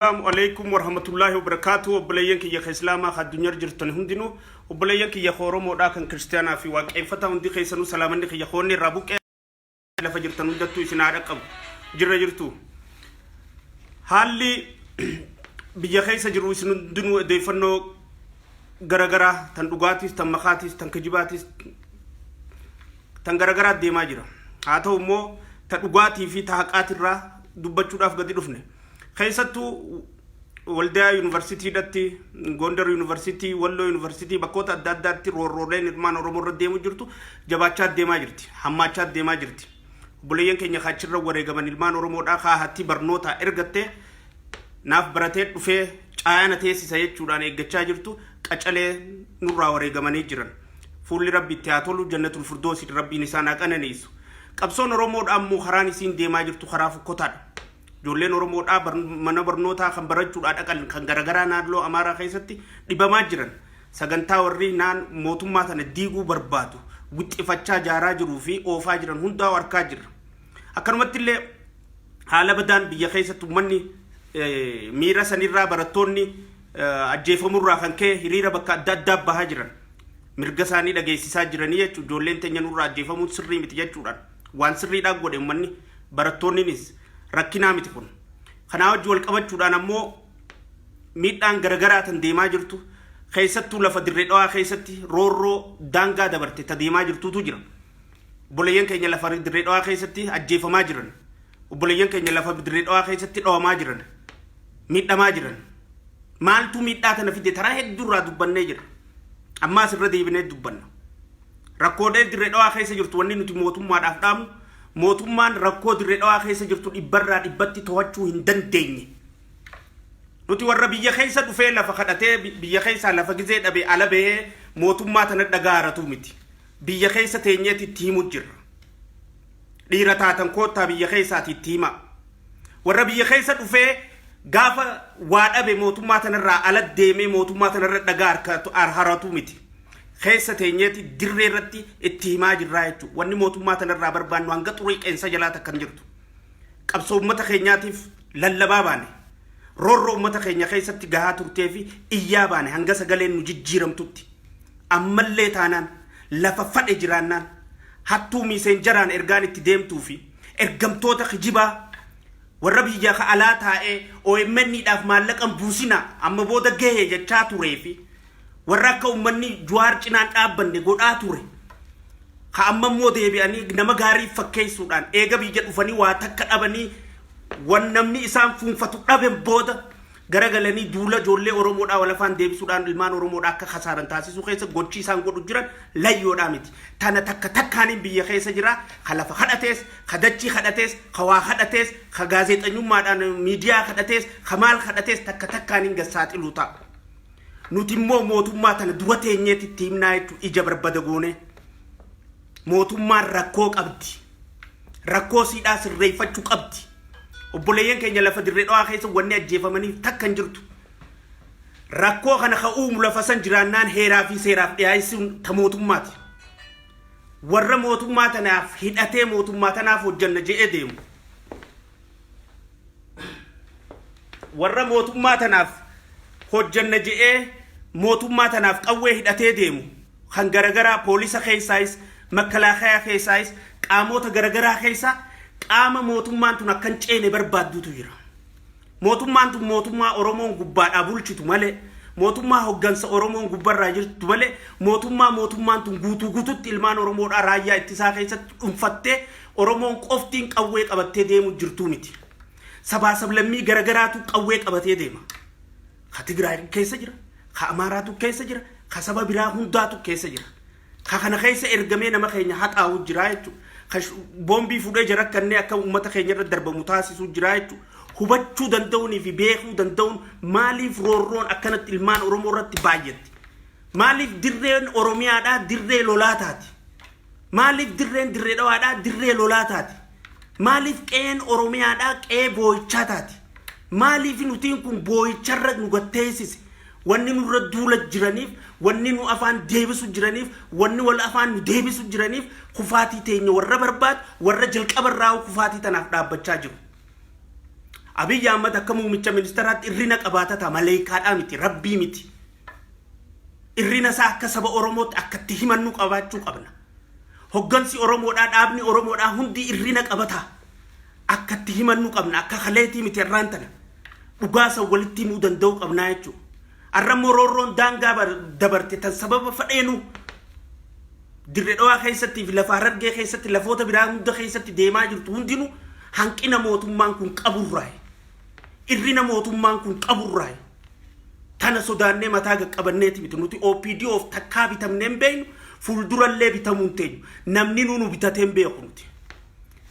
السلام عليكم ورحمة الله وبركاته. وبلاينك يا إسلام الدنيا جرتن هندينو وبلاينك يا خورم وداكن كريستيانا في واقع فتاة هندي خيسانو سلامنك يا خوني رابوك لفجرتن هندتو سنارك جرتو حالي بيا خيس جروس دنو ديفنو غرغرا تندوغاتيس تمخاتيس تنكجباتيس تنغرغرا ديما جرا هاتو مو تدوغاتي في تحقات الرا دبچوداف غدي دفنه خيساتو ولدا يونيفرسيتي داتي غوندر يونيفرسيتي ولو يونيفرسيتي بكوتا داداتي رورولين ادمان رومور ديمو جرتو جباچا ديما جرتي حماچا ديما جرتي بولين كينيا خاچر وريغمان المان رومو دا خا هاتي برنوتا ارغته ناف براتي دفه چايانا تيسي سيچودان اگچا جرتو قچله نورا وريغماني جرن فول ربي تياتولو جنة الفردوس ربي نسانا كننيسو قبسون رومو امو خراني سين ديما جرتو خرافو كوتا جولين ورمود mana barnoota kan barachuudha dhaqan kan garagara naadloo amaara keessatti dhibamaa jiran sagantaa warri naan mootummaa tana diiguu barbaadu wixxifachaa jaaraa jiruu fi oofaa jiran hundaa warkaa jira akkanumatti illee haala badaan biyya keessatti ummanni miira sanirraa barattoonni ajjeefamurraa kan ka'e hiriira bakka adda addaa bahaa jiran mirga isaanii dhageessisaa jiranii jechuudha ijoolleen teenya nurraa ajjeefamuun sirrii miti jechuudha waan sirriidhaan godhe ummanni barattoonninis rakkinaa miti kun kana wajji wal qabachuudhaan ammoo miidhaan garagaraatan deemaa jirtu keessattuu lafa dirree dhawaa keessatti roorroo daangaa dabarte ta deemaa jirtutu jira obboleeyyan keenya lafa dirree dhawaa keessatti ajjeefamaa jiran obboleeyyan keenya lafa dirree dhawaa keessatti dhawamaa jiran miidhamaa jiran maaltu miidhaa tana fide taraa hedduurraa dubbannee jira ammaas irra deebinee dubbanna rakkoolee dirree dhawaa keessa jirtu wanni nuti mootummaadhaaf dhaamnu mootummaan rakkoo dirree dhawaa keessa jirtu dhibbarraa dhibbatti to'achuu hin dandeenye nuti warra biyya keessa dhufee lafa kadhatee biyya keessa lafa gizee dhabe ala bahee mootummaa tana dhagaaratu miti biyya keessa teenyeeti itti himu jirra dhiira taatan koottaa biyya keessaati itti hima warra biyya keessa dhufee gaafa waa dhabe mootummaa tanarraa ala deemee mootummaa tanarra dhagaa haratu miti keessa teenyeeti dirree irratti itti himaa jirraa jechuudha wanni mootummaa tanarraa barbaannu hanga xurii qeensa jalaa takkan jirtu qabsoo uummata keenyaatiif lallabaa baane roorroo uummata keenya keessatti gahaa turtee fi iyyaa baane hanga sagaleen nu jijjiiramtutti ammallee taanaan lafa fadhe jiraannaan hattuu miiseen jaraan ergaan itti deemtuu fi ergamtoota kijibaa warra biyya ka alaa taa'ee OMN'dhaaf maallaqan buusina amma booda gahee jechaa turee fi warra akka ummanni juwaar cinaan dhaabbanne godhaa ture ka amma immoo deebi'anii nama gaarii fakkeessuudhaan eega biyya dhufanii waa takka dhabanii wan namni isaan fuunfatu dhaben booda garagalanii duula ijoollee Oromoodhaa walafaan deebisuudhaan ilmaan Oromoodhaa akka khasaaran taasisuu keessa gochii isaan godhu jiran layyoodhaa miti tana takka takkaaniin biyya keessa jira ka lafa kadhatees ka dachii kadhatees ka waa kadhatees ka gaazexeessummaadhaan miidiyaa kadhatees ka maal kadhatees takka takkaaniin gassaaxiluu ta'a nuti immoo mootummaa tana dura teenyeetti itti himnaa jechuudha ija barbada goone mootummaan rakkoo qabdi rakkoo siidhaa sirreeffachuu qabdi obboleeyyan keenya lafa dirree dhawaa keessa wanni ajjeefamaniif takka hin jirtu rakkoo kana ka uumu lafa san jiraannaan heeraa fi seeraaf dhiyaayisuun ta mootummaati warra mootummaa tanaaf hidhatee mootummaa tanaaf hojjanna je'ee deemu warra mootummaa tanaaf hojjanna je'ee mootummaa tanaaf qawwee hidhatee deemu kan garagaraa poolisa keessaayis makalaakaa keessaayis qaamota garagaraa keessa qaama mootummaan tun akkan ceene barbaaddutu jira mootummaan tun mootummaa Oromoon gubbaadhaa bulchitu malee mootummaa hoggansa Oromoon gubbarraa jirtu malee mootummaan tun guutuutti ilmaan Oromoodhaa raayyaa ittisaa keessatti dhunfattee Oromoon qoftiin qawwee qabattee deemu jirtu miti sabaa sablammii garagaraatu qawwee qabatee deema ka Tigraay keessa jira ka Amaaraatu keessa jira ka saba biraa hundaatu keessa jira ka kana keessa ergamee nama keenya haxaa'u jira jechuudha ka boombii fudhee jira kanneen akka uummata keenya irra darbamu taasisuu jira jechuudha hubachuu danda'uunii fi beekuu danda'uun maaliif roorroon akkanatti ilmaan Oromoo irratti baay'atti maaliif dirreen Oromiyaadhaa dirree lolaa taati maaliif dirreen dirree dhawaadhaa dirree lolaa taati maaliif qe'een Oromiyaadhaa qe'ee boo'ichaa taati maaliif nutiin kun boo'icharra nu gatteessise wanni nurra duula jiraniif wanni nu afaan deebisu jiraniif wanni wal afaan nu deebisu jiraniif kufaatii teenya warra barbaadu warra jalqabarraa kufaatii tanaaf dhaabbachaa jiru Abiy Ahmed akka muummicha ministeeraatti irrina qabaatata maleekaadhaa miti rabbii miti. Irrina isaa akka saba Oromootti akkatti himannu qabaachuu qabna. Hoggansi Oromoodhaa dhaabni Oromoodhaa hundi irrina qabata. Akkatti himannu qabna akka kaleetii miti irraan tana. Dhugaasa walitti himuu danda'uu qabnaa jechuudha. Arrammoo roorroon daangaa dabarte tan sababa fadheenu dirree dhawaa keessatti fi lafa Harargee keessatti lafoota biraa hunda keessatti deemaa jirtu hundinuu hanqina mootummaan kun qaburraayi. Irrina mootummaan kun qaburraayi. Tana sodaannee mataa qaqqabanneeti bitu nuti OPDOf takkaa bitamneen beeynu fuuldurallee bitamuun teenyu namni nu bitateen beeku nuti.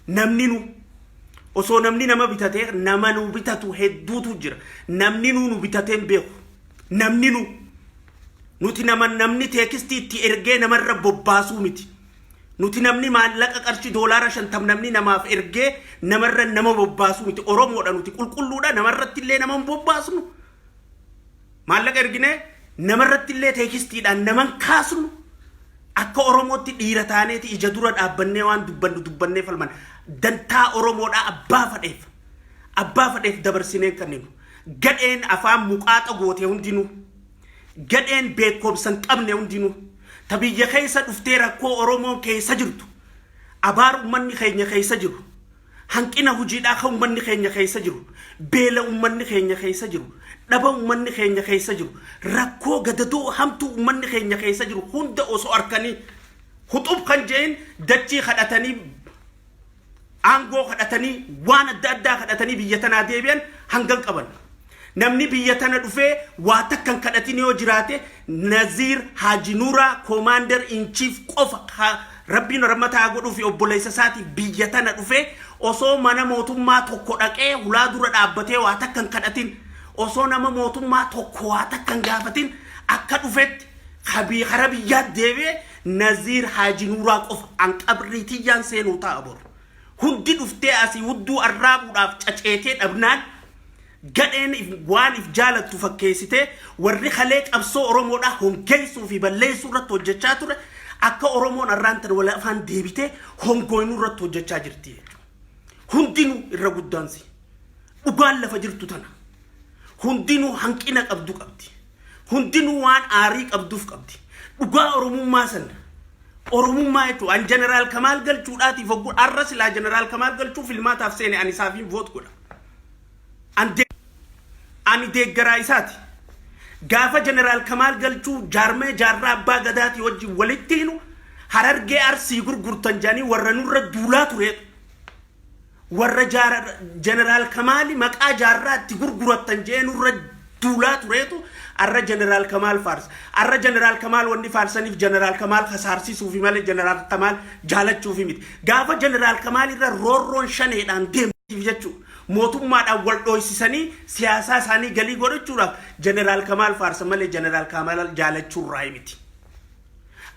Namni nu osoo namni nama bitatee nama nu bitatu hedduutu jira. Namni nu bitateen beeku. Namni nuti namni teekistii itti ergee namarra bobbaasuu miti. Nuti namni maallaqa qarshii doolaara 50 namni namaaf ergee namarra nama bobbaasuu miti. Oromoodha nuti qulqulluudha namarratti illee nama bobbaasnu. Maallaqa erginee namarratti illee teekistiidhaan naman kaasnu. Akka Oromootti dhiira taaneeti ija dura dhaabbannee waan dubbannee falman. Dantaa Oromoodhaa abbaa fadheef dabarsineen kanneen. Gadheen afaan muqaaxa goote hundinuu. Gadheen beekumsan qabne hundinuu. Tabiyya keessa dhuftee rakkoo Oromoon keessa jirtu. Abaar ummanni keenya keessa jiru. Hanqina hojiidhaa kan ummanni keenya keessa jiru. Beela ummanni keenya keessa jiru. Dhaba ummanni keenya keessa jiru. Rakkoo gadadoo hamtuu ummanni keenya keessa jiru. Hunda osoo arkanii huxub kan jeen dachii kadhatanii aangoo kadhatanii waan adda addaa kadhatanii biyya tanaa deebi'an hangan qaban. Namni biyya tana dhufee waa takkan kadhatin yoo jiraate Nazir Haji Nuura Commander in Chief qofa Rabbiin rahmataa godhuu fi obboleessa isaati biyya tana dhufee osoo mana mootummaa tokko dhaqee hulaa dura dhaabbatee waa takkan kadhatin osoo nama mootummaa tokko waa takkan gaafatin akka dhufetti kara biyyaa deebi'ee Nazir Haji Nuura qofa an qabriitiyyaan seenuu ta'a boru. Hundi dhuftee asii hudduu arraabuudhaaf caceetee dhabnaan gadheen waan if jaalattu fakkeessitee warri kalee qabsoo Oromoodhaa hongeessuu fi balleessuu irratti hojjechaa ture akka Oromoon arraan tan wal afaan deebitee hongooynuu irratti hojjechaa jirti. Hundinuu irra guddaansi dhugaan lafa jirtu tana. Hundinuu hanqina qabdu qabdi. Hundinuu waan aarii qabduuf qabdi. Dhugaa Oromummaa sana. Oromummaa jechuun an Jeneraal Kamaal galchuudhaatiif hoggu arra silaa Jeneraal Kamaal galchuu filmaataaf seene ani isaafiin voot godha. Ani deeggaraa isaati. Gaafa Jeneraal Kamaal galchuu jaarmee jaarraa abbaa gadaati wajjin walitti hinu Harargee Arsii gurgurtan jaanii warra nurra duulaa tureetu. Warra Jeneraal Kamaali maqaa jaarraatti gurgurattan jee nurra duulaa tureetu arra Jeneraal Kamaal faarsa. Arra Jeneraal Kamaal wanni faarsaniif Jeneraal Kamaal kasaarsiisuuf malee Jeneraal Kamaal jaalachuuf miti. Gaafa Jeneraal Kamaal irra roorroon shaneedhaan deemtiif jechuudha. Mootummaadhaan wal dhoysisanii siyaasaa isaanii galii godhachuudhaaf Jeneraal Kamaal faarsa malee Jeneraal Kamaal jaalachuurraa miti.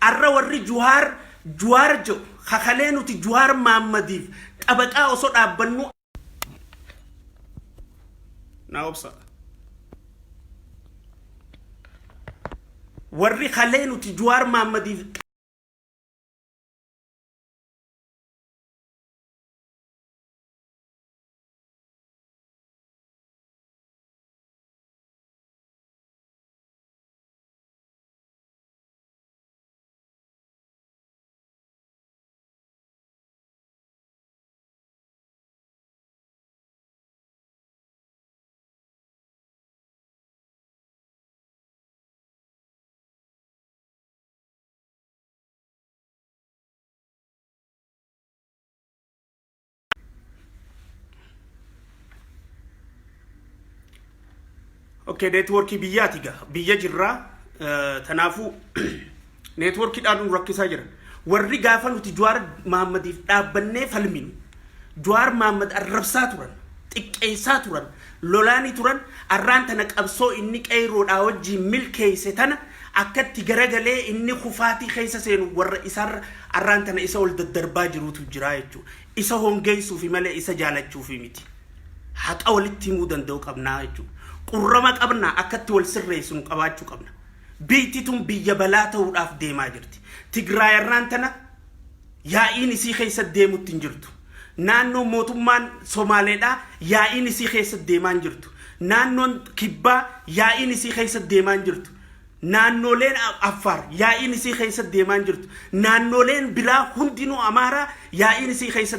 Arra warri Juwaar jiru kakalee nuti Juwaar Mahammadiif xabaqaa osoo dhaabbannu na obsa. Warri kalee nuti Juwaar Mahammadiif Okay, network biyyati ga biyya jirra tanafu network dhaadun rakkisa jira. Warri gaafa nuti Jawaar Mahammadiif dhaabbanne falminu Jawaar Mahammad arrabsaa turan xiqqeessaa turan lolaani turan arraan tana qabsoo inni qeyroodhaa wajjin milkeesse tana akkatti garagalee inni kufaatii keessa seenu warra isarra arraan tana isa ol daddarbaa jirutu jira jechuudha. Isa hongeessuufi malee isa jaalachuufi miti. Haqa walitti himuu danda'u qabnaa jechuudha. Qurrama qabna akkatti wal sirreessinu qabaachuu qabna. Biitituun biyya balaa ta'uudhaaf deemaa jirti. Tigraay arraan tana yaa'iin isii keessa deemutti hin jirtu. naannoo mootummaan Somaaleedhaa yaa'iin isii keessa deemaan jirtu naannoon kibbaa yaa'iin isii keessa deemaan jirtu naannoleen Affaar yaa'iin isii keessa deemaan jirtu naannoleen biraa hundinuu Amaaraa yaa'iin isii keessa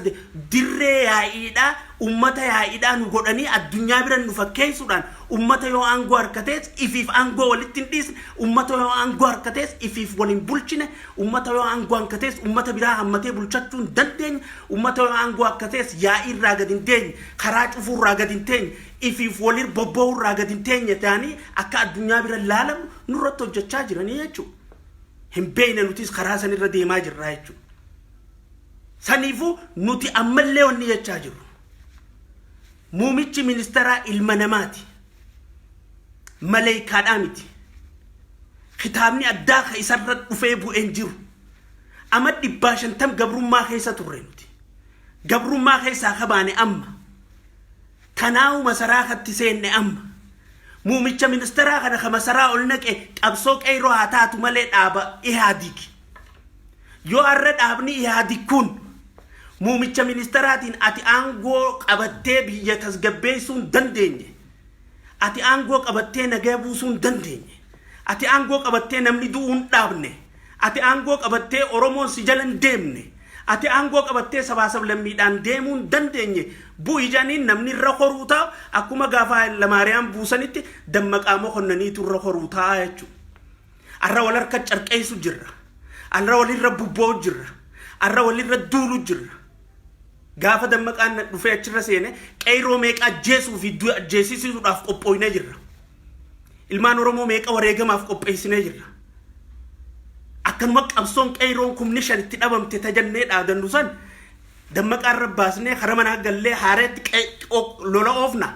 dirree yaa'iidhaa ummata yaa'iidhaa nu godhanii addunyaa bira nu fakkeessuudhaan ummata yoo aangoo harkatees ifiif aangoo walitti hin dhiisne ummata yoo aangoo harkatees ifiif waliin bulchine ummata yoo aangoo harkatees ummata biraa hammatee bulchachuu hin dandeenye ummata yoo aangoo harkatees yaa'ii irraa gad hin teenye karaa cufuu irraa gad hin teenye ifiif walir bobba'uu irraa gad hin teenye ta'anii akka addunyaa bira laalamu nurratti hojjechaa jiranii jechuudha. Hin beekne nutis karaa sanirra deemaa jirra jechuudha. Saniifuu nuti ammallee wanni jechaa jirru. Muumichi ministeeraa ilma namaati. Maleekaadhaa miti. Kitaabni addaa ka isarra dhufee bu'een jiru. Amma 150 gabrummaa keessa turre nuti. Gabrummaa keessaa kabaane amma. Tanaawu masaraa katti seenne amma. Muumicha ministeeraa kana ka masaraa ol naqe qabsoo qeyroo haa taatu malee dhaaba Ihaadig. Yoo arra dhaabni Ihaadig kun muumicha ministeeraatiin ati aangoo qabattee biyya tasgabbeessuu hin dandeenye. Ati aangoo qabattee nagaa buusuu hin dandeenye. Ati aangoo qabattee namni du'uu hin dhaabne. Ati aangoo qabattee Oromoon si jala hin deemne. Ati aangoo qabattee sabaasab lammiidhaan deemuu hin dandeenye. Bu'ii janiin namni irra horuu taa'u akkuma gaafa Lamaariyaam buusanitti dammaqaa moqonnaniitu irra horuu ta'a jechuudha. Arra wal harka carqeessu jirra. Arra walirra bubboo jirra. Arra walirra duulu jirra. Gaafa dammaqaan dhufee achirra seene qeyroo meeqa ajjeesuu fi ajjeesisuudhaaf qophooynee jirra. Ilmaan Oromoo meeqa wareegamaaf qopheessinee jirra. Akkanuma qabsoon qeyroon kumni shanitti dhabamte tajannee dhaadannu san dammaqaan rabbaasnee hara manaa gallee haareetti lola oofna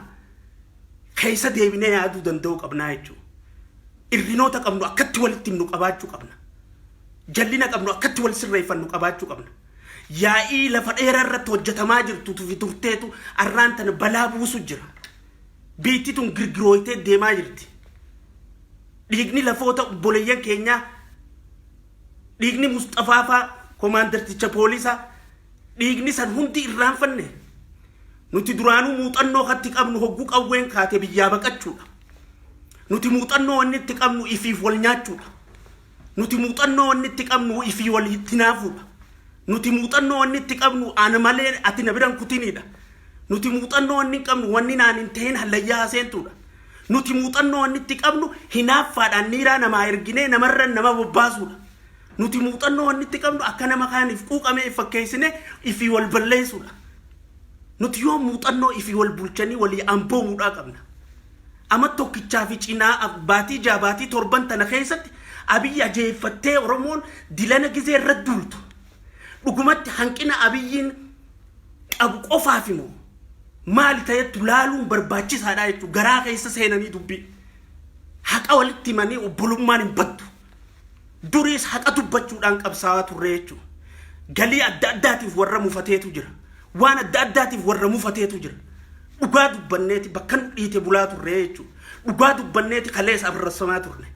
keessa deebinee yaaduu danda'uu qabnaa jechuudha. Irrinoota qabnu akkatti walitti himnu qabaachuu qabna. Jallina qabnu akkatti wal sirreeffannu qabaachuu qabna. Yaa'ii lafa dheeraa irratti hojjetamaa jirtu fi turteetu arraan tana balaa buusu jira. Biitti tun girgirooytee deemaa jirti. Dhiigni lafoota obboleeyyan keenyaa dhiigni Mustafaafaa komaandarticha poolisaa dhiigni san hundi irraanfanne nuti duraanuu muuxannoo katti qabnu hogguu qawween kaate biyyaa baqachuudha. Nuti muuxannoo wanni itti qabnu ifiif wal nyaachuudha. Nuti muuxannoo wanni itti qabnu ifii wal hinaafuudha. Nuti muuxannoo wanni itti qabnu ana malee ati na biran kutiniidha. Nuti muuxannoo wanni qabnu wanni naan hin ta'in hallayyaa seentuudha. Nuti muuxannoo wanni itti qabnu hinaaffaadhaan niiraa namaa erginee namarran nama bobbaasuudha. Nuti muuxannoo wanni itti qabnu akka nama kaaniif quuqamee fakkeessine ifii wal balleessuudha. Nuti yoo muuxannoo ifii wal bulchanii walii amboomuudhaa qabna. Amma tokkichaa fi cinaa baatii jaabaatii torban tana keessatti Abiyyi ajeeffattee Oromoon dilana gizee irra duultu. Dhugumatti hanqina Abiyyiin qabu qofaaf immoo maali ta'etu laaluun barbaachisaadha jechuudha. Garaa keessa seenanii dubbii. Haqa walitti himanii obbolummaan hin baddu. Duriis haqa dubbachuudhaan qabsaawaa turre jechuudha. Galii adda addaatiif warra mufateetu jira. Waan adda addaatiif warra mufateetu jira. Dhugaa dubbanneeti bakka dhiite bulaa turre jechuudha. Dhugaa dubbanneeti kaleessa abarrasamaa turre.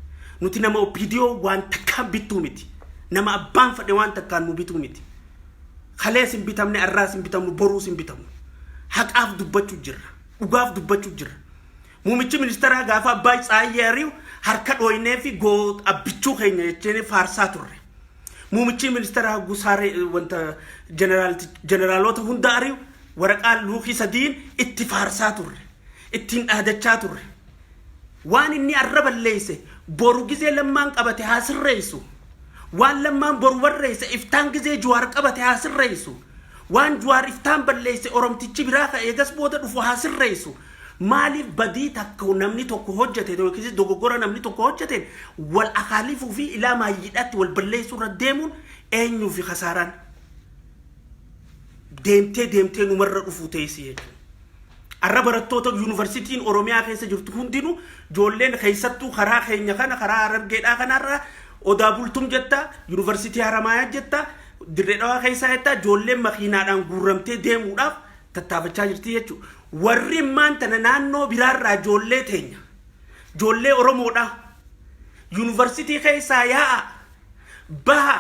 Nuti nama OPDO waan takkaan bituu miti. Nama abbaan fedhe waan takkaan nu bituu miti. Kaleessa hin bitamne, arraas hin bitamnu, boruus hin bitamnu. Haqaaf dubbachuu jirra. Dhugaaf dubbachuu jirra. Muumichi ministeeraa gaafa abbaa Tsaayyee ari'u harka dhooynee fi abbichuu keenya jecheen faarsaa turre. Muumichi ministeeraa Gusaaree wanta generaalota hunda ari'u waraqaa luukii sadiin itti faarsaa turre. Ittiin dhaadachaa turre. Waan inni arra balleesse boru gizee lammaan qabate haa sirreessu. Waan lammaan boru barreesse iftaan gizee Jawaar qabate haa sirreessu. Waan Jawaar iftaan balleesse Oromtichi biraa ka eegas booda dhufu haa sirreessu. Maaliif badii takka namni tokko hojjete yookiin dogoggora namni tokko hojjete wal akaalifuu fi ilaa maayyiidhaatti wal balleessuu irra deemuun eenyuu fi khasaaraan deemtee numarra dhufuu teessii jechuudha. Arra barattoota yuunivarsiitiin Oromiyaa keessa jirtu hundinuu ijoolleen keessattuu karaa keenya kana karaa Harargeedhaa kanarra odaa bultum jetta yuunivarsiitii Haramaayaa jetta dirree dhawaa keessaa jetta ijoolleen makiinaadhaan guurramtee deemuudhaaf tattaafachaa jirti jechuudha. Warri maantana naannoo biraarraa ijoollee teenya ijoollee Oromoodha yuunivarsiitii keessaa yaa'a baha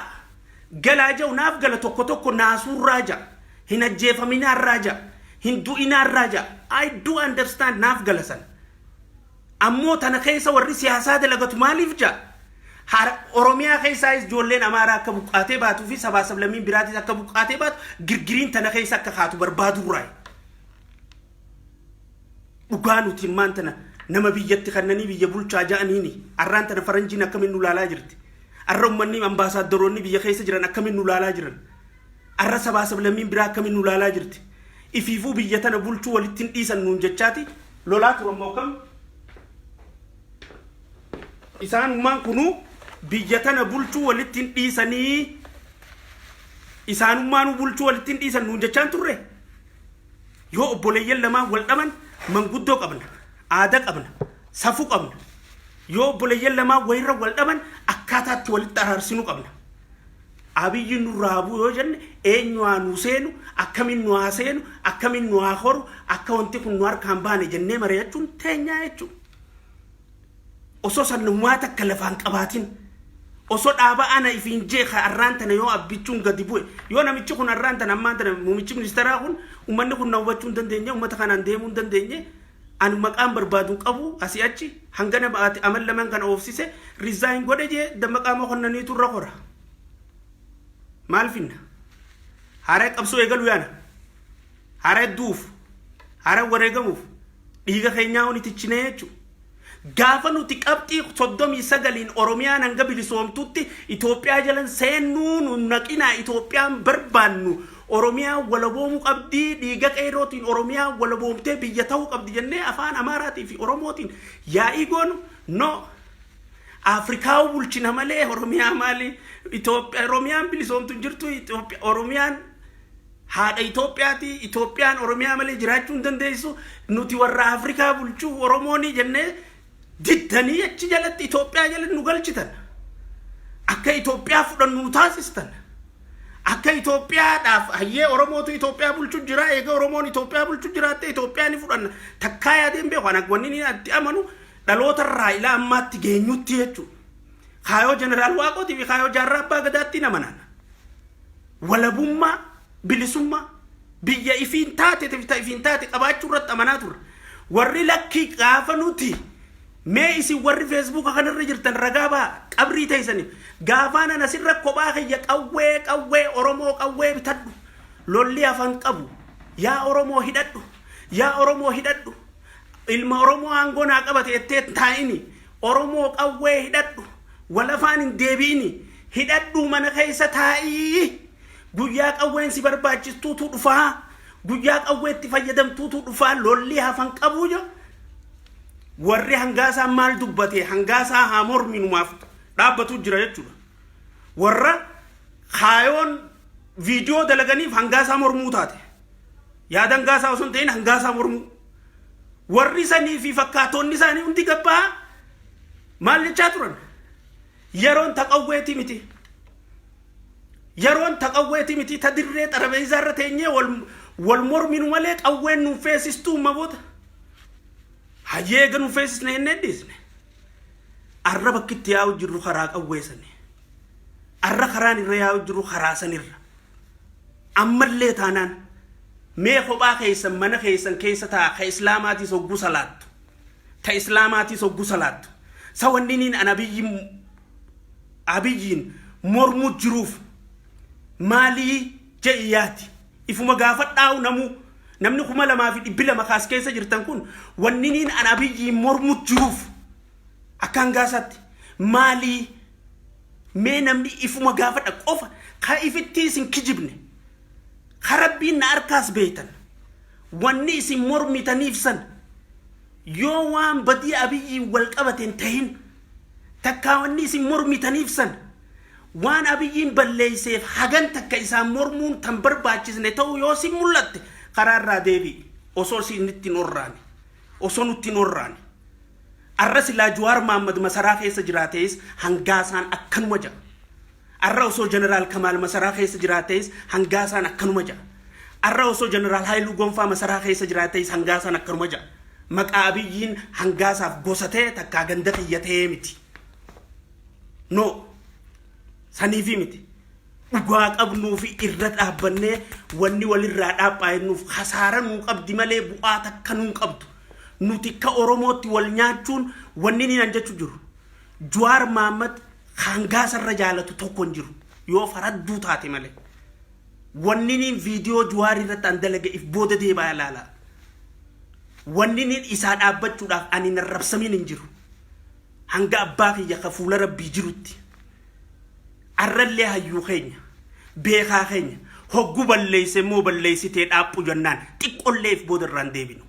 galaa ja'u naaf gala tokko naasuurraa ja'a هنا جيفا من الراجع هندو إنا الراجع I do understand ناف جلسان أمو تنخيسة ورّي سياسات لغت مالي فجأ أوروميا خيسا جولين أمارا كبقاتي باتو في سبا سبلمين براتي كبقاتي بات غرغرين تنخيسة كخاتو بربادو راي وقانو تيمان تنا نما بيجت خنني بيجبول تاجانيني أران تنا فرنجينا كمين نولالا جرت الرماني أمباسادروني بيجي خيسة جرنا كمين نولالا جرن أرى سبا سبلمين برا كمين نولالا جرت إفيفو بيجتنا بولتو ولتين إيسان نونجتشاتي لولا ترموكم إسان مان كنو بيجتنا بولتو ولتين إيساني إسان مان بولتو ولتين إيسان نونجتشان تره يو بولي لما والأمن من قدو قبنا عادك قبنا سفو قبنا يو بولي لما ويرا والأمن أكاتات ولت أرسنو قبنا أبي نرابو يوجن إنوا نوسينو أكمل نواسينو أكمل نواخور أكونتي كن نوار كامباني جنة مريتون تانيا يتون أصوصا نمواتا كلفان كباتين أصوص أبا أنا إفين جيخا أرانتنا يو أبيتون قدبوي يو نميتشون أرانتنا أمانتنا مميتشون نستراغون ومن نكون نواتون دندنيا ومتخانان ديمون دندنيا أنا مقام بربادون قبو أسياتي هنغانا بقاتي أمل لمن كان أوفسيسي ريزاين قد جي دمقام خناني ترغورا مالفين هارك أبسو إيقالو يانا هارك دوف هارك ورقموف إيقا خينياوني تيچنيچو غافنو تقبطي صدومي سغلين أوروميان انغبلي سومتوتي إثيوبيا جلن سينون نقينا إثيوبيان بربانو أوروميا ولبومو قبدي ديغا قيروتين أوروميا ولبومتي بيتاو قبدي جنة أفان أماراتي في أوروموتين يا إيغون نو أفريكاو بولچنا مالي أوروميا مالي إثيوبيا أوروميان بلسوم تنجرتو إثيوبيا أوروميان هذا إثيوبياتي إثيوبيان أوروميا مالي جراچون دنديسو نوتي ورا أفريكا بولچو أوروموني جنة دتني أتجلت إثيوبيا جلت نقلشتن أكا إثيوبيا فلان نوتاسستن أكا إثيوبيا داف هي أوروموتو إثيوبيا بولچو جرا إيجا أورومون إثيوبيا بولچو جرا إثيوبيا نفلان تكايا دين بيخوانا قوانيني أتي أمانو دلوت الرأيلا أما تجينيو تيجو خايو جنرال واقو تبي خايو جرابا قداتي نمانان ولا بوما بلسوما بيا إفين تاتي تفتا إفين تاتي قباتشو رت أماناتور ورّي لكي غافنوتي ما إسي ورّي فيسبوك أخان الرجرتن رقابا قبري تيساني غافانا نسير رقباخي يك أوي أورومو أوي بتدو لولي أفان قبو يا أورومو هددو يا أورومو هددو ilma oromoo angona qabate ettee taa'ini oromoo qawwee hidhadhu wala faan hin deebiini hidhadhu mana keessa taa'ii guyyaa qawween si barbaachistuutu dhufaa guyyaa qawweetti fayyadamtuutu dhufaa lolli hafan qabuuja warri hangaasaa maal dubbate hangaasaa haa morminumaaf dhaabbatu jira jechuudha warra khaayoon viidiyoo dalaganiif hangaasaa mormuu taate yaada hangaasaa osoo hin ta'in hangaasaa mormuu warri sanii fi fakkaatonni isaanii hundi gabbaa maal jechaa turan yeroon taqawweeti miti tadirree xarabeeysaa irra teenyee wal morminu malee qawween nuun feesistuu maboota hayyeega nuun feesisne hin heddiisne arra bakkitti yaa'u jirru karaa qawweessane arra karaan irra yaa'u jirru karaa sanirra ammallee taanaan mee kophaa keessan mana keessan keessa taa ka islaamaatii soggu salaattu ta islaamaatii soggu salaattu sawanniniin abiyyiin mormu jiruuf maalii je'iyaati ifuma gaafadhaa'u namni 2,200 kaas keessa jirtan kun wanniniin abiyyiin mormu jiruuf akkan gaasatti maalii mee namni ifuma gaafadha qofa ka ifitti isin kijibne خربين ناركاس بيتن واني سي مرمي تنيفسن يوان بدي أبي والقبتين تهين تكا واني سي مرمي تنيفسن وان أبيين بلي سيف حقن تكا إسا مرمون تنبر باچيز نتو يوسي ملت قرار را ديبي أصول سي نتي نوراني أصول نتي نوراني الرسل لا جوار محمد مسراخي سجراتيس هنگاسان أكن وجه الرئيس جنرال كمال مسراخي سجراتيس هنگاسان أكنمجا الرئيس جنرال هايلو غونفا مسراخي سجراتيس هنگاسان أكنمجا مقابيين هنگاسا غوسته تكا غندقيته متي نو سنيفي متي dhugaa qabnuu fi irra dhaabbannee wanni walirraa dhaabbaa'innuuf hasaara nuu qabdi malee bu'aa takka nuu qabdu nuti ka Oromootti wal nyaachuun wanni ni nan jechu jiru Jawaar Mohaammed hangaasarra jaalatu tokko hin jiru yoo faradduu taate malee wanni ni viidiyoo Jawaar irratti an dalage if booda deebaa ilaala wanni ni isaa dhaabbachuudhaaf ani narrabsamiin hin jiru hanga abbaa kiyya ka fuula rabbii jirutti arrallee hayyuu keenya beekaa keenya hoggu balleeyse moo balleeysitee dhaaphu jennaan xiqqolleef boodarraan deebinu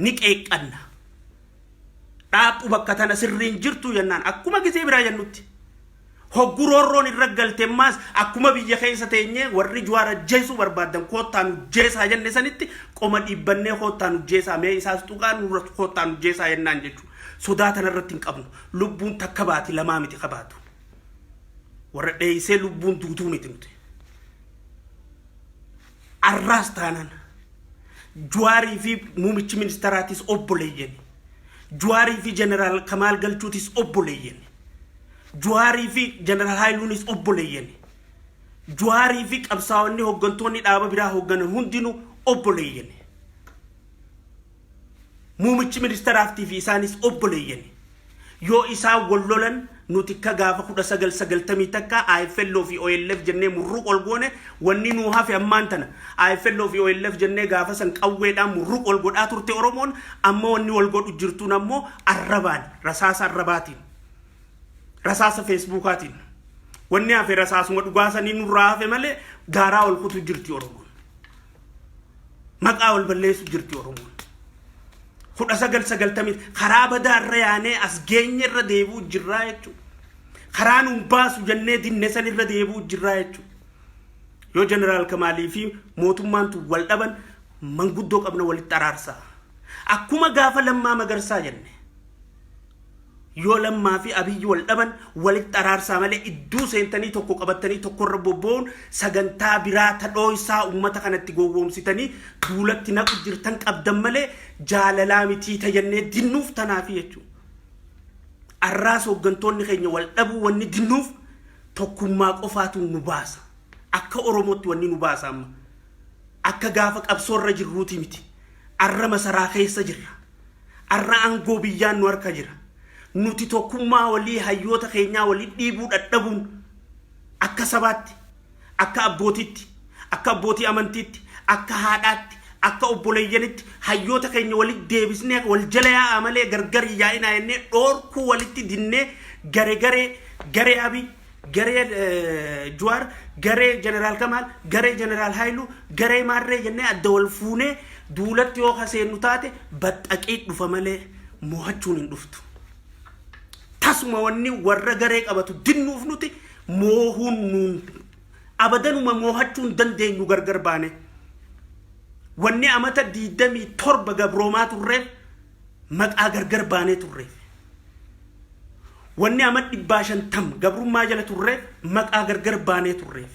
ni qeeqqanna dhaaphu bakka tana sirriin jirtu jennaan akkuma gisee biraa jennutti hoggu roorroon irra galtee maas akkuma biyya keessa teenyee warri Jawaar ajjeesuu barbaadan koottaan jeesaa jenne sanitti qoma dhiibbannee koottaan jeesaa mee isaas tuqaan koottaan jeesaa jennaan jechuu sodaa tanarratti hin qabnu lubbuun takka baati lamaa miti qabaatu warra dheeysee lubbuun duutuu miti nuti arraas taanaan Jawaarii fi muumichi ministaraatis obboleeyyani Jawaarii fi jeneraal Kamaal Galchuutis obboleeyyani Jawaarii fi jeneraal Haayiluunis obboleeyyani Jawaarii fi qabsaa'onni hoggantoonni dhaaba biraa hogganan hundinuu obboleeyyani muumichi ministaraaftii fi isaanis obboleeyyani yoo isaan wal lolan nuti ka gaafa 1990 takka IFLO fi OLF jennee murruq ol goone wanni nuu hafe ammaan tana IFLO fi OLF jennee gaafa san qawweedhaan murruq ol godhaa turte Oromoon amma wanni wal godhu jirtuun ammoo arrabaan rasaasa arrabaatiin rasaasa Facebookaatiin wanni hafe rasaasuma dhugaasanii nurraa hafe malee gaaraa ol kutu jirti Oromoon maqaa ol balleessu jirti Oromoon 1990 karaa badaarra yaanee as geenye irra deebuu jirraa jechuudha karaa nuun baasu jennee dinne san irra deebuu jirraa jechuudha yoo jeneraal Kamaalii fi mootummaan tu wal dhaban manguddoo qabna walitti araarsaa akkuma gaafa Lammaa Magarsaa jenne yoo Lammaa fi Abiyyi wal dhaban walitti araarsaa malee idduu seentanii tokko qabatanii tokko irra bobboon sagantaa biraa tadhooysaa ummata kanatti gowwoomsitanii duulatti naqu jirtan qabdan malee jaalalaa mitii tajannee dinnuuf tanaafi jechuudha arraas hoggantoonni keenya wal dhabuu wanni dinnuuf tokkummaa qofaatu nu baasa akka Oromootti wanni nu baasa amma akka gaafa qabsoorra jirruuti miti arra masaraa keessa jirra arra aangoo biyyaan nu harka jira nuti tokkummaa walii hayyoota keenyaa walii dhiibuu dadhabuun akka sabaatti akka abbootitti akka abbootii amantiitti akka haadhaatti akka obboleeyyanitti hayyoota keenya walii deebisnee wal jala yaa'aa malee gargar yaa'inaa jennee dhoorkuu walitti dinnee garee Abiy garee Jawaar garee jeneraal Kamaal garee jeneraal Haayiluu garee Maarree jennee adda wal fuunee duulatti yoo kaseennu taate baxxaqii dhufa malee mo'achuun hin dhuftu tasuma wanni warra garee qabatu dinnuuf nuti moohuun nuun abadanuma moohachuun dandeenyu gargar baane wanni amata 27 gabroomaa turreef maqaa gargar baanee turreef wanni amata 150 gabrummaa jala turreef maqaa gargar baanee turreef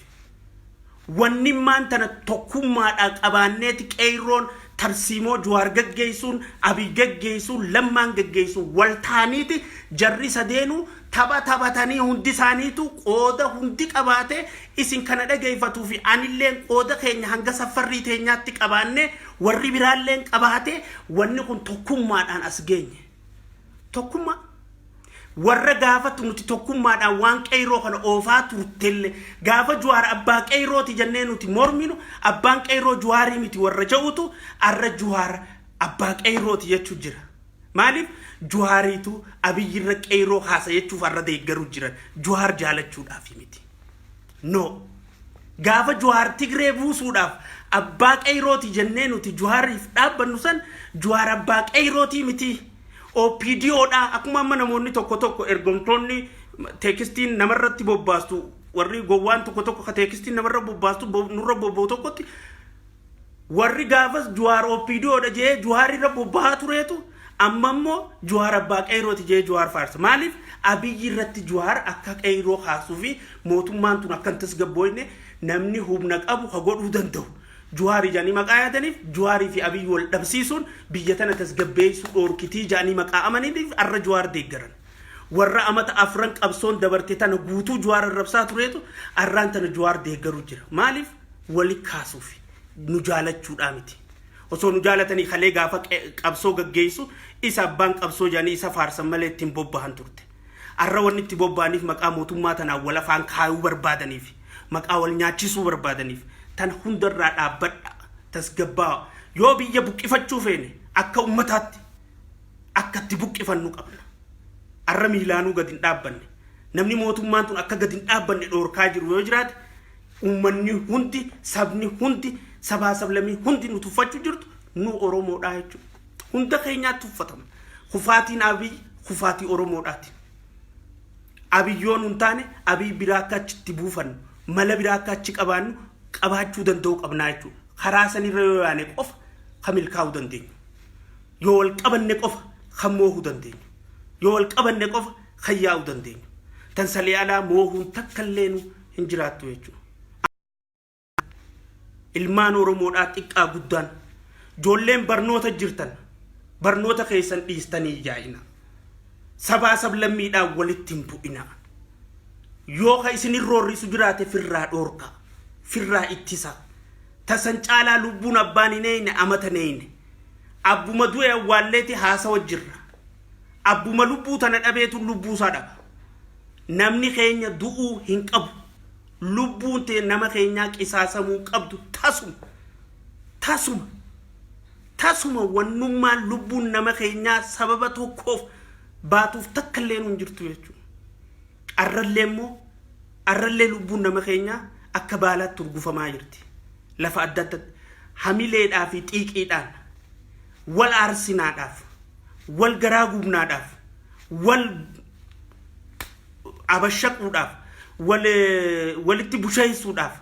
wanni maan tana tokkummaadhaa qabaanneeti qeeyroon tarsiimoo Jawaar gaggeessuun Abiy gaggeessuun Lammaan gaggeessuun waltaaniiti jarri sadeenu taphatanii hundi isaaniitu qooda hundi qabaate isin kana dhageeffatuu fi anilleen qooda keenya hanga safarrii teenyaatti qabaanne warri biraalleen qabaate wanni kun tokkummaadhaan as geenye tokkummaa warra gaafatu nuti tokkummaadhaan waan qeyroo kana oofaa turtelle gaafa Jawaar abbaa qeyrooti jennee nuti morminu abbaan qeyroo Jawaarii miti warra ja'utu arra Jawaar abbaa qeyrooti jechuu jira maaliif Jawaariitu Abiyyi irra qeyroo haasa jechuuf arra deeggaru jiran Jawaar jaalachuudhaaf miti no gaafa Jawaar Tigree buusuudhaaf abbaa qeyrooti jennee nuti Jawaariif dhaabbannu san Jawaar abbaa qeyrooti miti OPDO dha akkuma amma namoonni tokko ergomtoonni teekistiin namarratti bobbaastu warri gowwaan tokko ka teekistiin namarra bobbaastu nurra bobboo tokkotti warri gaafas Jawaar OPDO dha jee Jawaar irra bobbaa tureetu amma immoo Jawaar abbaa qeyrooti jee Jawaar faarsa maaliif Abiyyi irratti Jawaar akka qeyroo kaasuu fi mootummaan tun akka tasgabbooyne namni humna qabu ka godhuu danda'u Jawaarii jaanii maqaa yaadaniif Jawaarii fi Abiyyi wal dhabsiisuun biyya tana tasgabbeessu dhoorkitii jaanii maqaa amaniif arra Jawaar deeggaran warra amata afran qabsoon dabarte tana guutuu Jawaar arrabsaa tureetu arraan tana Jawaar deeggaru jira maaliif wali kaasuuf nu jaalachuudha miti osoo nu jaalatanii khalee gaafa qabsoo gaggeessu isa abbaan qabsoo jaanii isa faarsan malee ittiin bobbahan turte arra wanni itti bobba'aniif maqaa mootummaa tanaa wal afaan kaayuu barbaadaniif maqaa wal nyaachisuu barbaadaniif tan hundarraa dhaabbadha tasgabbaa yoo biyya buqqifachuu feene akka ummataatti akka itti buqqifannu qabna arra miilaanuu gad hin dhaabbanne namni mootummaan tun akka gad hin dhaabbanne dhoorkaa jiru yoo jiraate ummanni hundi sabni hundi sabaa sablamii hundi nu tuffachuu jirtu nu oromoodhaa jechuudha hunda keenyaatti tuffatama kufaatiin abiy kufaatii oromoodhaati abiyyoon hin taane abiy biraa akka achitti buufannu mala biraa akka achi qabaannu qabaachuu danda'u qabnaa jechuudha karaa sanirra yoo yaane qofa kan milkaa'uu dandeenyu yoo wal qabanne qofa kan moohuu dandeenyu yoo wal qabanne qofa kan yaa'uu dandeenyu tan salee alaa moohuun takka illeenu hin jiraattu jechuudha ilmaan oromoodhaa xiqqaa guddaan joolleen barnoota jirtan barnoota keessan dhiistanii jaa'ina sabaa sablammiidhaa walitti hin bu'ina yoo ka isin roorrisu jiraate firraa dhoorka firraa ittisa tasan caalaa lubbuun abbaan hineeyne amata neeyne abbuma du'e awwaalleeti haasawa jirra abbuma lubbuu tana dhabeetu lubbuusaa dhaba namni keenya du'uu hin qabu lubbuun tee nama keenyaa qisaasamuu qabdu tasuma wannummaan lubbuun nama keenyaa sababa tokkoof baatuuf takka illee hin jirtu jechuudha arrallee lubbuun nama keenyaa akka baalaatti urgufamaa jirti lafa adda addaatti hamileedhaa fi xiiqiidhaan wal aarsinaadhaaf wal garaa gubnaadhaaf wal abashaquudhaaf walitti busheessuudhaaf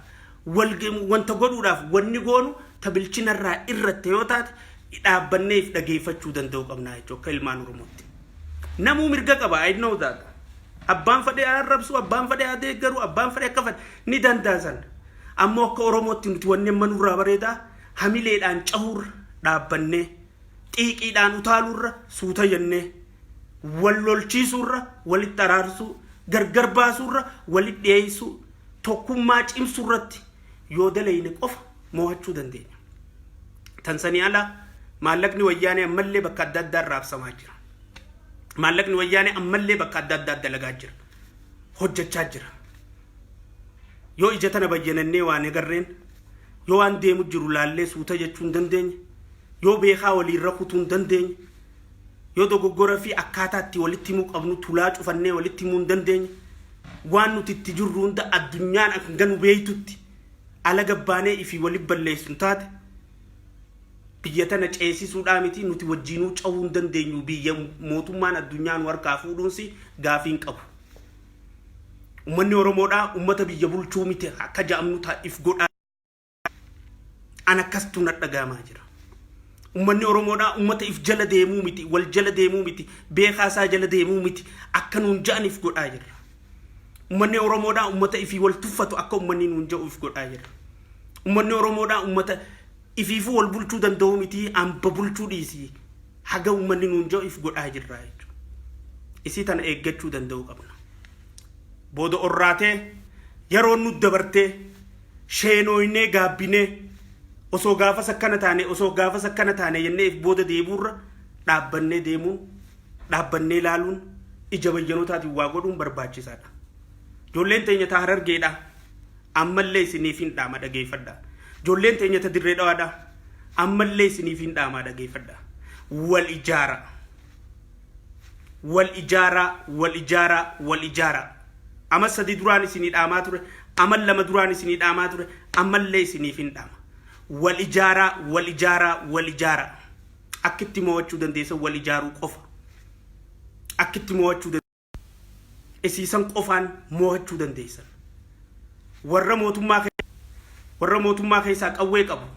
wanta godhuudhaaf wanni goonu tabilchinarraa irratti yoo taate dhaabbanneef dhageeffachuu danda'u qabnaa jechuudha akka ilmaan oromootti namuu mirga qaba I know that abbaan fadhee arrabsu abbaan fadhee adeeggaru abbaan fadhee akka fadhe ni dandaasan ammoo akka oromootti nuti wanni amma nurraa bareedaa hamileedhaan cahuurra dhaabbannee xiiqiidhaan utaaluurra suuta jennee wal lolchiisuurra walitti araarsuu gargar baasuurra walitti dhiyeessuu tokkummaa cimsuurratti yoo dalayne qofa mo'achuu dandeenya tansanii ala maallaqni wayyaanee ammallee bakka adda addaa raabsamaa jira maallaqni wayyaanee ammallee bakka adda addaa dalagaa jira hojjechaa jira yoo ija tana bayyanannee waan agarreen yoo waan deemu jiru laallee suuta jechuu hin dandeenye yoo beekaa waliirra kutuu hin dandeenye yoo dogoggora fi akkaataatti walitti himuu qabnu tulaa cufannee walitti himuu hin dandeenye waan nuti itti jirru hunda addunyaan akka ganu beeytutti ala gabbaanee ifi wali balleessu taate biyya tana ceesisuudhaa miti nuti wajjinuu cawuu hin dandeenyu biyya mootummaan addunyaan warqaa fuudhuunsi gaafiin qabu ummanni oromoodhaa ummata biyya bulchuu miti akka ja'amnu taa'if godhaa an akkastu nadhagaamaa jira ummanni oromoodhaa ummata if jala deemuu miti wal jala deemuu miti beekaasaa jala deemuu miti akka nuun ja'aniif godhaa jirra ummanni oromoodhaa ummata ifii wal tuffatu akka ummanni nuun ja'uuf godhaa jirra ummanni oromoodhaa ummata ifiifuu wal bulchuu danda'uu miti amba bulchuu dhiisii haga ummanni nuun ja'uuf godhaa jirra jechuudha isii tana eeggachuu danda'uu qabna booda orraatee yeroo nu dabartee sheenooynee gaabbinee osoo gaafas akkana taane yenneef booda deebuurra dhaabbannee deemuun dhaabbannee laaluun ija bayyanotaatiin waa godhuun barbaachisaadha ijoolleen teenya ta Harargeedha ammallee isiniif hin dhaama dhageeffadha ijoolleen teenya ta Dirree Dhawaadha ammallee isiniif hin dhaama dhageeffadha wal ijaara ama sadi duraan isinii dhaamaa ture ama lama duraan isinii dhaamaa ture ammallee isiniif hin dhaama wal ijaara akkitti mo'achuu dandeessan wal ijaaruu qofa akkitti mo'achuu isiisan qofaan mo'achuu dandeessan warra mootummaa keessaa qawwee qabu